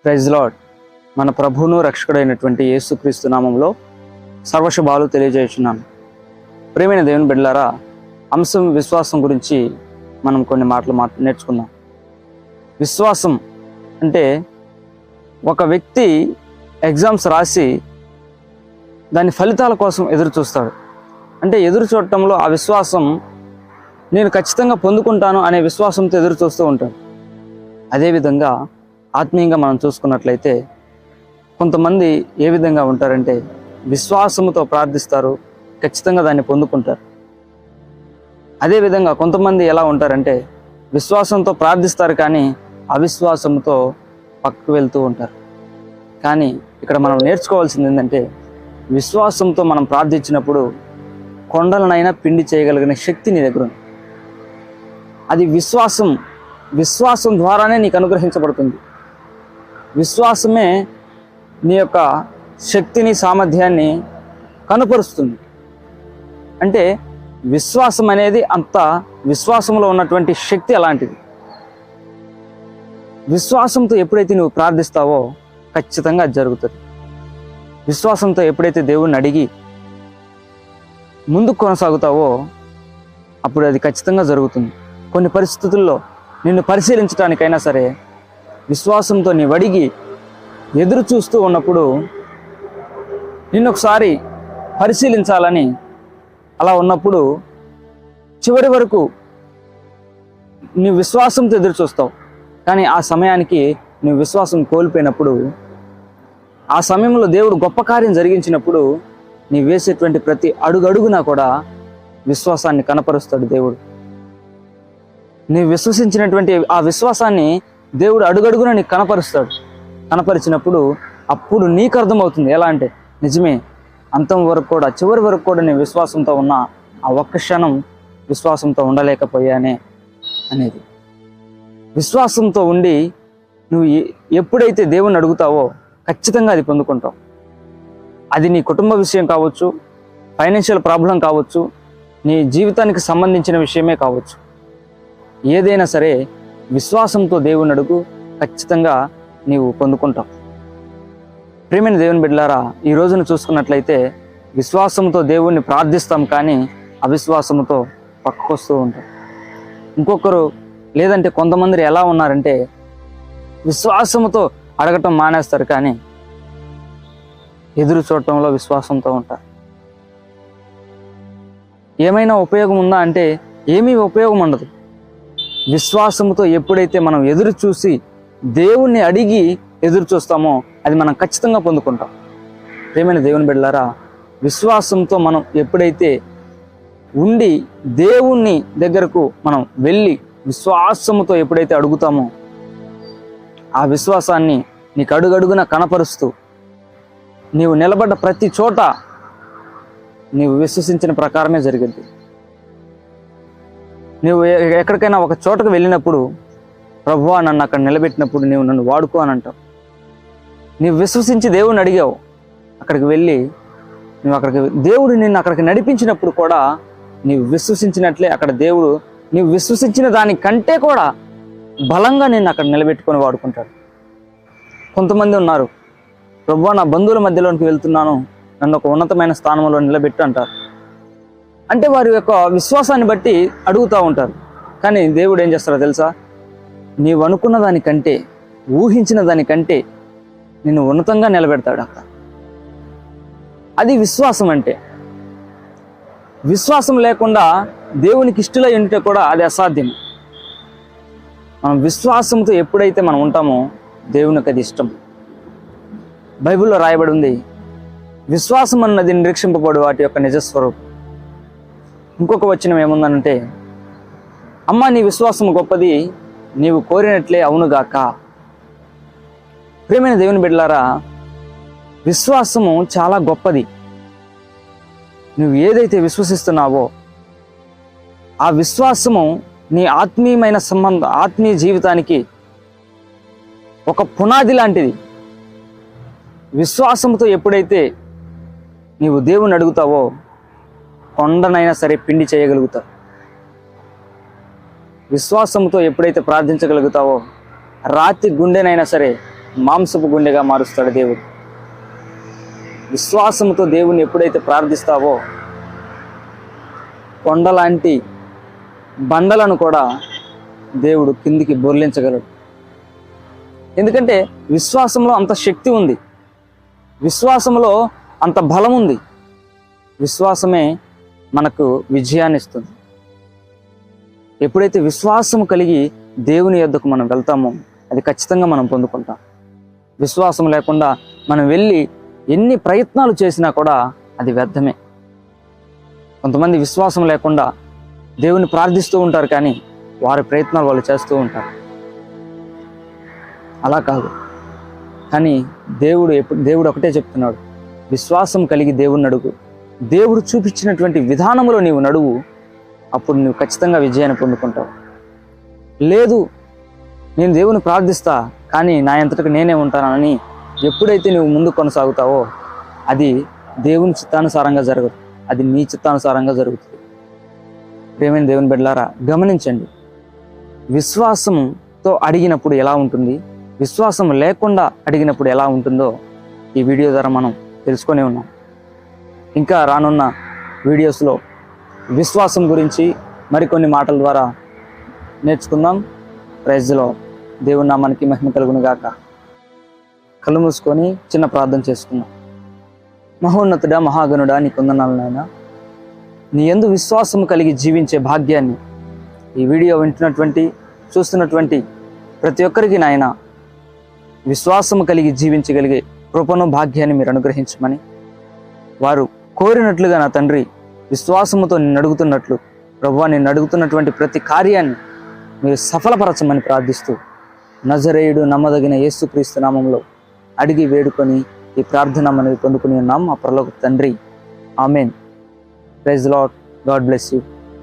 Praise lord. మన ప్రభువును రక్షకుడైనటువంటి యేసుక్రీస్తు నామంలో సర్వశుభాలు తెలియజేస్తున్నాను. ప్రియమైన దేవుని బిడ్డలారా, అంశం విశ్వాసం గురించి మనం కొన్ని మాటలు నేర్చుకుందాం. విశ్వాసం అంటే ఒక వ్యక్తి ఎగ్జామ్స్ రాసి దాని ఫలితాల కోసం ఎదురు చూస్తాడు. అంటే ఎదురు చూడటంలో ఆ విశ్వాసం నేను ఖచ్చితంగా పొందుకుంటాను అనే విశ్వాసంతో ఎదురు చూస్తూ ఉంటాడు. అదేవిధంగా ఆత్మీయంగా మనం చూసుకున్నట్లయితే కొంతమంది ఏ విధంగా ఉంటారంటే విశ్వాసముతో ప్రార్థిస్తారు, ఖచ్చితంగా దాన్ని పొందుకుంటారు. అదేవిధంగా కొంతమంది ఎలా ఉంటారంటే విశ్వాసంతో ప్రార్థిస్తారు కానీ అవిశ్వాసంతో పక్కకు వెళ్తూ ఉంటారు. కానీ ఇక్కడ మనం నేర్చుకోవాల్సింది ఏంటంటే విశ్వాసంతో మనం ప్రార్థించినప్పుడు కొండలనైనా పిండి చేయగలిగిన శక్తి నీ దగ్గర ఉంది. అది విశ్వాసం ద్వారానే నీకు అనుగ్రహించబడుతుంది. విశ్వాసమే నీ యొక్క శక్తిని, సామర్థ్యాన్ని కనుపరుస్తుంది. అంటే విశ్వాసం అనేది అంత విశ్వాసంలో ఉన్నటువంటి శక్తి అలాంటిది. విశ్వాసంతో ఎప్పుడైతే నువ్వు ప్రార్థిస్తావో ఖచ్చితంగా అది జరుగుతుంది. విశ్వాసంతో ఎప్పుడైతే దేవుణ్ణి అడిగి ముందుకు కొనసాగుతావో అప్పుడు అది ఖచ్చితంగా జరుగుతుంది. కొన్ని పరిస్థితుల్లో నిన్ను పరిశీలించడానికైనా సరే విశ్వాసంతో నీవు అడిగి ఎదురు చూస్తూ ఉన్నప్పుడు నిన్ను ఒకసారి పరిశీలించాలని అలా ఉన్నప్పుడు చివరి వరకు నీ విశ్వాసంతో ఎదురు చూస్తావు. కానీ ఆ సమయానికి నువ్వు విశ్వాసం కోల్పోయినప్పుడు, ఆ సమయంలో దేవుడు గొప్ప కార్యం జరిగించినప్పుడు నీ వేసేటువంటి ప్రతి అడుగడుగునా కూడా విశ్వాసాన్ని కనపరుస్తాడు దేవుడు. నీవు విశ్వసించినటువంటి ఆ విశ్వాసాన్ని దేవుడు అడుగడుగున నీకు కనపరుస్తాడు. కనపరిచినప్పుడు అప్పుడు నీకు అర్థమవుతుంది ఎలా అంటే నిజమే, అంతం వరకు కూడా, చివరి వరకు కూడా నేను విశ్వాసంతో ఉన్నా, ఆ ఒక్క క్షణం విశ్వాసంతో ఉండలేకపోయానే అనేది. విశ్వాసంతో ఉండి నువ్వు ఎప్పుడైతే దేవుణ్ణి అడుగుతావో ఖచ్చితంగా అది పొందుకుంటావు. అది నీ కుటుంబ విషయం కావచ్చు, ఫైనాన్షియల్ ప్రాబ్లం కావచ్చు, నీ జీవితానికి సంబంధించిన విషయమే కావచ్చు. ఏదైనా సరే విశ్వాసంతో దేవుని అడుగు, ఖచ్చితంగా నీవు పొందుకుంటావు. ప్రియమైన దేవుని బిడ్డలారా, ఈ రోజును చూసుకున్నట్లయితే విశ్వాసంతో దేవుణ్ణి ప్రార్థిస్తాం కానీ అవిశ్వాసంతో పక్కకొస్తూ ఉంటాం. ఇంకొకరు లేదంటే కొంతమంది ఎలా ఉన్నారంటే విశ్వాసంతో అడగటం మానేస్తారు కానీ ఎదురు చూడటంలో విశ్వాసంతో ఉంటారు. ఏమైనా ఉపయోగం ఉందా అంటే ఏమీ ఉపయోగం ఉండదు. విశ్వాసంతో ఎప్పుడైతే మనం ఎదురు చూసి దేవుణ్ణి అడిగి ఎదురు చూస్తామో అది మనం ఖచ్చితంగా పొందుకుంటాం. ప్రియమైన దేవుని బిడ్డలారా, విశ్వాసంతో మనం ఎప్పుడైతే ఉండి దేవుణ్ణి దగ్గరకు మనం వెళ్ళి విశ్వాసంతో ఎప్పుడైతే అడుగుతామో ఆ విశ్వాసాన్ని నీకు అడుగడుగున కనపరుస్తూ నీవు నిలబడ్డ ప్రతి చోట నీవు విశ్వసించిన ప్రకారమే జరిగింది. నువ్వు ఎక్కడికైనా ఒక చోటకు వెళ్ళినప్పుడు ప్రభువా నన్ను అక్కడ నిలబెట్టినప్పుడు నీవు నన్ను వాడుకో అని అంటావు. నీవు విశ్వసించి దేవుడిని అడిగావు, అక్కడికి వెళ్ళి దేవుడు నిన్ను అక్కడికి నడిపించినప్పుడు కూడా నీవు విశ్వసించినట్లే అక్కడ దేవుడు నీవు విశ్వసించిన దానికంటే కూడా బలంగా నిన్ను అక్కడ నిలబెట్టుకొని వాడుకుంటాడు. కొంతమంది ఉన్నారు, ప్రభువా నా బంధువుల మధ్యలోనికి వెళ్తున్నాను, నన్ను ఒక ఉన్నతమైన స్థానంలో నిలబెట్టు అంటారు. అంటే వారి యొక్క విశ్వాసాన్ని బట్టి అడుగుతూ ఉంటారు. కానీ దేవుడు ఏం చేస్తారో తెలుసా, నీవు అనుకున్న దానికంటే, ఊహించిన దానికంటే నిన్ను ఉన్నతంగా నిలబెడతాడు అక్కడ. అది విశ్వాసం అంటే. విశ్వాసం లేకుండా దేవునికి ఇష్టలై ఉంటే కూడా అది అసాధ్యం. మనం విశ్వాసంతో ఎప్పుడైతే మనం ఉంటామో దేవునికి అది ఇష్టం. బైబిల్లో రాయబడి ఉంది, విశ్వాసం అన్నది నిరీక్షింపబడు వాటి యొక్క నిజస్వరూపం. ఇంకొక వచనం ఏముందనంటే, అమ్మ నీ విశ్వాసం గొప్పది, నీవు కోరినట్లే అవునుగాక. ప్రియమైన దేవుని బిడ్డలారా, విశ్వాసము చాలా గొప్పది. నువ్వు ఏదైతే విశ్వసిస్తున్నావో ఆ విశ్వాసము నీ ఆత్మీయ జీవితానికి ఒక పునాది లాంటిది. విశ్వాసంతో ఎప్పుడైతే నీవు దేవుని అడుగుతావో కొండనైనా సరే పిండి చేయగలుగుతావు. విశ్వాసంతో ఎప్పుడైతే ప్రార్థించగలుగుతావో రాతి గుండెనైనా సరే మాంసపు గుండెగా మారుస్తాడు దేవుడు. విశ్వాసంతో దేవుని ఎప్పుడైతే ప్రార్థిస్తావో కొండలాంటి బండలను కూడా దేవుడు కిందికి బొర్లించగలడు. ఎందుకంటే విశ్వాసంలో అంత శక్తి ఉంది, విశ్వాసంలో అంత బలం ఉంది. విశ్వాసమే మనకు విజయాన్ని ఇస్తుంది. ఎప్పుడైతే విశ్వాసం కలిగి దేవుని యొద్దకు మనం వెళ్తామో అది ఖచ్చితంగా మనం పొందుకుంటాం. విశ్వాసం లేకుండా మనం వెళ్ళి ఎన్ని ప్రయత్నాలు చేసినా కూడా అది వ్యర్థమే. కొంతమంది విశ్వాసం లేకుండా దేవుని ప్రార్థిస్తూ ఉంటారు, కానీ వారి ప్రయత్నాలు వాళ్ళు చేస్తూ ఉంటారు. అలా కాదు. కానీ దేవుడు ఒకటే చెప్తున్నాడు, విశ్వాసం కలిగి దేవుని అడుగు. దేవుడు చూపించినటువంటి విధానంలో నీవు నడువు, అప్పుడు నువ్వు ఖచ్చితంగా విజయాన్ని పొందుకుంటావు. లేదు నేను దేవుని ప్రార్థిస్తా కానీ నా అంతటికి నేనే ఉంటానని ఎప్పుడైతే నువ్వు ముందు కొనసాగుతావో అది దేవుని చిత్తానుసారంగా జరగదు, అది నీ చిత్తానుసారంగా జరుగుతుంది. ప్రియమైన దేవుని బిడ్డలారా, గమనించండి, విశ్వాసంతో అడిగినప్పుడు ఎలా ఉంటుంది, విశ్వాసం లేకుండా అడిగినప్పుడు ఎలా ఉంటుందో ఈ వీడియో ద్వారా మనం తెలుసుకొని ఉన్నాం. ఇంకా రానున్న వీడియోస్లో విశ్వాసం గురించి మరికొన్ని మాటల ద్వారా నేర్చుకుందాం. ప్రైజ్లో దేవుని నామానికి మహిమ కలుగును గాక. కళ్ళు మూసుకొని చిన్న ప్రార్థన చేసుకుందాం. మహోన్నతుడా, మహాగణుడా, నీ కొందనాలు నాయనా. నీ యందు విశ్వాసం కలిగి జీవించే భాగ్యాన్ని ఈ వీడియో వింటున్నటువంటి చూస్తున్నటువంటి ప్రతి ఒక్కరికి నాయన విశ్వాసం కలిగి జీవించగలిగే కృపను భాగ్యాన్ని మీరు అనుగ్రహించమని, వారు కోరినట్లుగా నా తండ్రి విశ్వాసముతో నిన్ను అడుగుతున్నట్లు ప్రభువా, నిన్ను అడుగుతున్నటువంటి ప్రతి కార్యాన్ని మీరు సఫలపరచమని ప్రార్థిస్తూ నజరేయుడు నమ్మదగిన యేసుక్రీస్తు నామంలో అడిగి వేడుకొని ఈ ప్రార్థన మనవి పొందుకుని ఉన్నాం మా పరలోక తండ్రి. Amen. Praise Lord. God bless you.